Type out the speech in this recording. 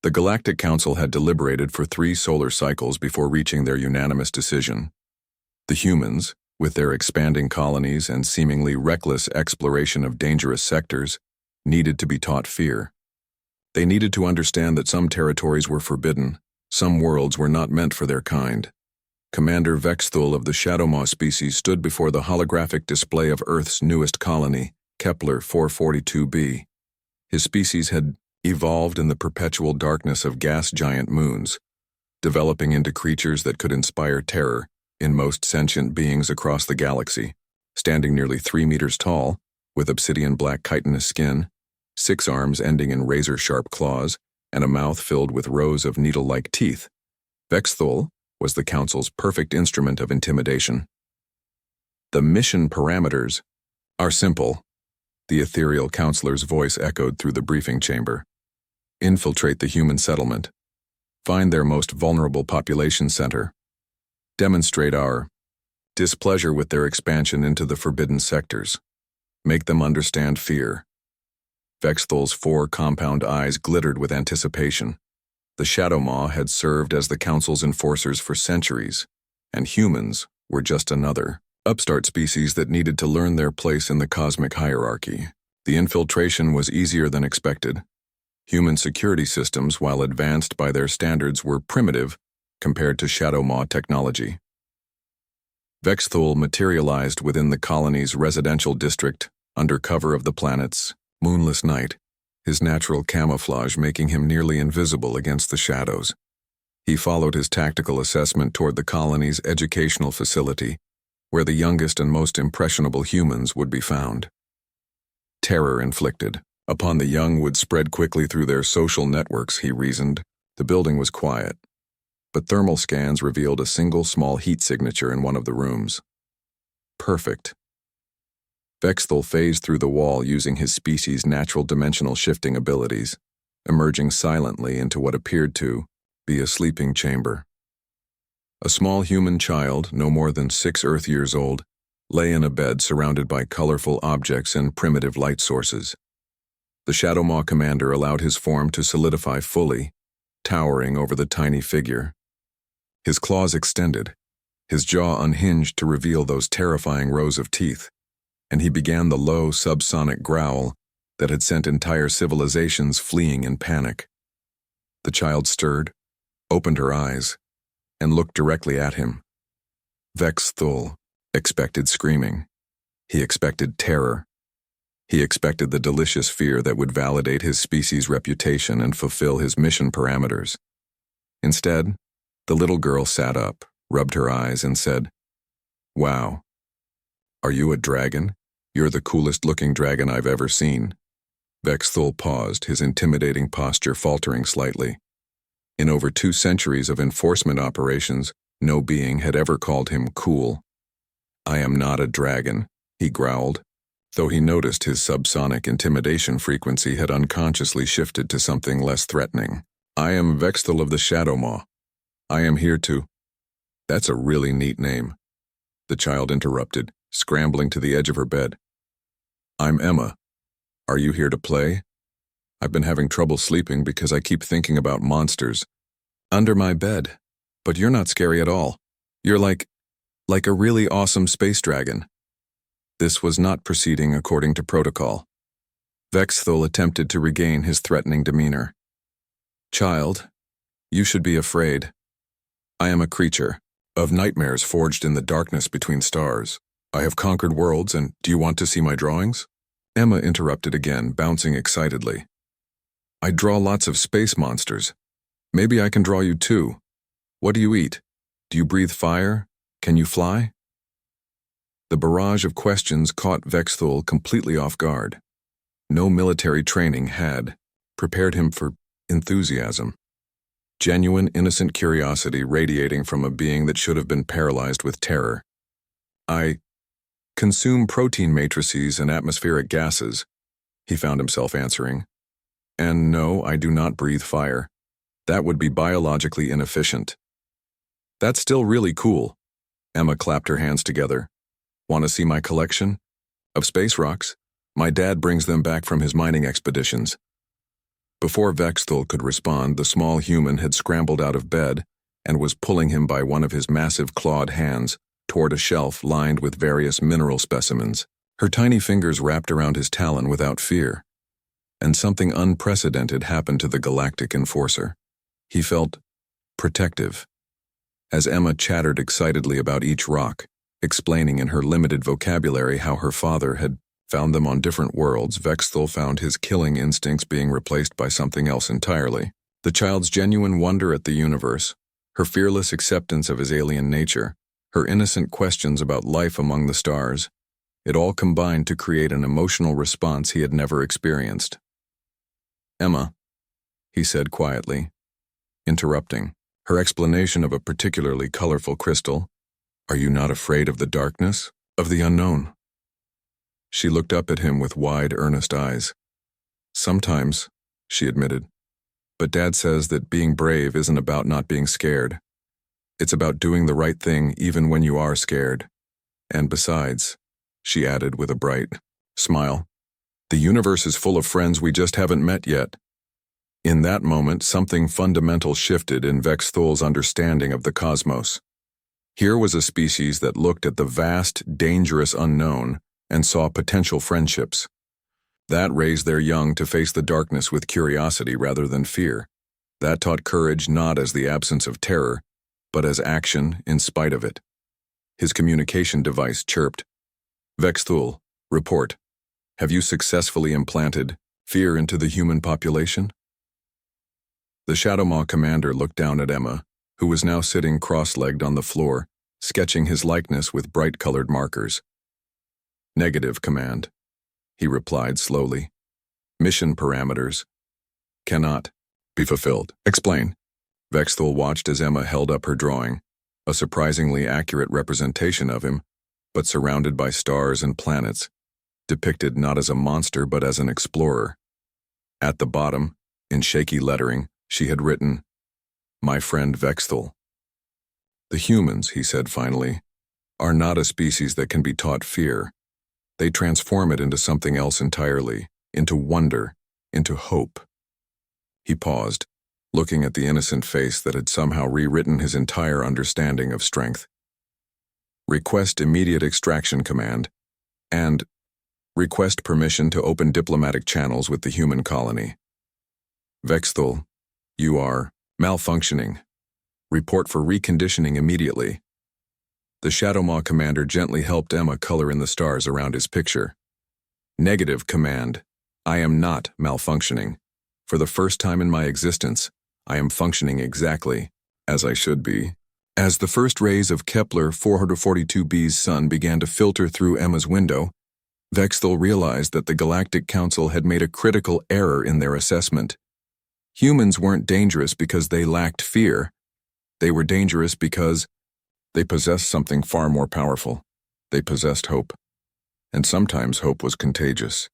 The Galactic Council had deliberated for 3 solar cycles before reaching their unanimous decision. The humans, with their expanding colonies and seemingly reckless exploration of dangerous sectors, needed to be taught fear. They needed to understand that some territories were forbidden, some worlds were not meant for their kind. Commander Vexthul of the Shadowmaw species stood before the holographic display of Earth's newest colony, Kepler 442b. His species had evolved in the perpetual darkness of gas giant moons, developing into creatures that could inspire terror in most sentient beings across the galaxy. Standing nearly 3 meters tall, with obsidian black chitinous skin, 6 arms ending in razor-sharp claws, and a mouth filled with rows of needle-like teeth, Vexthul was the Council's perfect instrument of intimidation. The mission parameters are simple, the ethereal counselor's voice echoed through the briefing chamber. Infiltrate the human settlement. Find their most vulnerable population center. Demonstrate our displeasure with their expansion into the forbidden sectors. Make them understand fear. Vexthul's 4 compound eyes glittered with anticipation. The Shadowmaw had served as the Council's enforcers for centuries, and humans were just another upstart species that needed to learn their place in the cosmic hierarchy. The infiltration was easier than expected. Human security systems, while advanced by their standards, were primitive compared to Shadowmaw technology. Vexthul materialized within the colony's residential district under cover of the planet's moonless night, his natural camouflage making him nearly invisible against the shadows. He followed his tactical assessment toward the colony's educational facility, where the youngest and most impressionable humans would be found. Terror inflicted upon the young would spread quickly through their social networks, he reasoned. The building was quiet, but thermal scans revealed a single small heat signature in one of the rooms. Perfect. Vexthul phased through the wall using his species' natural dimensional shifting abilities, emerging silently into what appeared to be a sleeping chamber. A small human child, no more than 6 Earth years old, lay in a bed surrounded by colorful objects and primitive light sources. The Shadowmaw commander allowed his form to solidify fully, towering over the tiny figure. His claws extended, his jaw unhinged to reveal those terrifying rows of teeth, and he began the low subsonic growl that had sent entire civilizations fleeing in panic. The child stirred, opened her eyes, and looked directly at him. Vexthul expected screaming. He expected terror. He expected the delicious fear that would validate his species' reputation and fulfill his mission parameters. Instead, the little girl sat up, rubbed her eyes, and said, "Wow. Are you a dragon? You're the coolest-looking dragon I've ever seen." Vexthul paused, his intimidating posture faltering slightly. In over 2 centuries of enforcement operations, no being had ever called him cool. "I am not a dragon," he growled, though he noticed his subsonic intimidation frequency had unconsciously shifted to something less threatening. "I am Vexthul of the Shadowmaw. I am here to—" "That's a really neat name," the child interrupted, scrambling to the edge of her bed. "I'm Emma. Are you here to play? I've been having trouble sleeping because I keep thinking about monsters under my bed, but you're not scary at all. You're like a really awesome space dragon." This was not proceeding according to protocol. Vexthul attempted to regain his threatening demeanor. "Child, you should be afraid. I am a creature of nightmares forged in the darkness between stars. I have conquered worlds, and do you want to see my drawings?" Emma interrupted again, bouncing excitedly. "I draw lots of space monsters. Maybe I can draw you too. What do you eat? Do you breathe fire? Can you fly?" The barrage of questions caught Vexthul completely off guard. No military training had prepared him for enthusiasm. Genuine, innocent curiosity radiating from a being that should have been paralyzed with terror. "I consume protein matrices and atmospheric gases," he found himself answering. "And no, I do not breathe fire. That would be biologically inefficient." "That's still really cool." Emma clapped her hands together. "Want to see my collection of space rocks? My dad brings them back from his mining expeditions." Before Vexthul could respond, the small human had scrambled out of bed and was pulling him by one of his massive clawed hands toward a shelf lined with various mineral specimens. Her tiny fingers wrapped around his talon without fear, and something unprecedented happened to the Galactic Enforcer. He felt protective. As Emma chattered excitedly about each rock, explaining in her limited vocabulary how her father had found them on different worlds, Vexthul found his killing instincts being replaced by something else entirely. The child's genuine wonder at the universe, her fearless acceptance of his alien nature, her innocent questions about life among the stars, it all combined to create an emotional response he had never experienced. "Emma," he said quietly, interrupting her explanation of a particularly colorful crystal, "are you not afraid of the darkness, of the unknown?" She looked up at him with wide, earnest eyes. "Sometimes," she admitted, "but Dad says that being brave isn't about not being scared. It's about doing the right thing even when you are scared. And besides," she added with a bright smile, "the universe is full of friends we just haven't met yet." In that moment, something fundamental shifted in Vexthul's understanding of the cosmos. Here was a species that looked at the vast, dangerous unknown and saw potential friendships. That raised their young to face the darkness with curiosity rather than fear. That taught courage not as the absence of terror, but as action in spite of it. His communication device chirped. "Vexthul, report. Have you successfully implanted fear into the human population?" The Shadowmaw commander looked down at Emma, who was now sitting cross-legged on the floor, sketching his likeness with bright-colored markers. "Negative, Command," he replied slowly. "Mission parameters cannot be fulfilled." "Explain." Vexthul watched as Emma held up her drawing, a surprisingly accurate representation of him, but surrounded by stars and planets, depicted not as a monster but as an explorer. At the bottom, in shaky lettering, she had written, "My friend Vexthul." "The humans," he said finally, "are not a species that can be taught fear. They transform it into something else entirely, into wonder, into hope." He paused, looking at the innocent face that had somehow rewritten his entire understanding of strength. "Request immediate extraction command, and request permission to open diplomatic channels with the human colony. Vexthul, you are malfunctioning. Report for reconditioning immediately." The Shadowmaw commander gently helped Emma color in the stars around his picture. "Negative, Command. I am not malfunctioning. For the first time in my existence, I am functioning exactly as I should be." As the first rays of Kepler 442b's sun began to filter through Emma's window, Vexthul realized that the Galactic Council had made a critical error in their assessment. Humans weren't dangerous because they lacked fear. They were dangerous because they possessed something far more powerful. They possessed hope. And sometimes hope was contagious.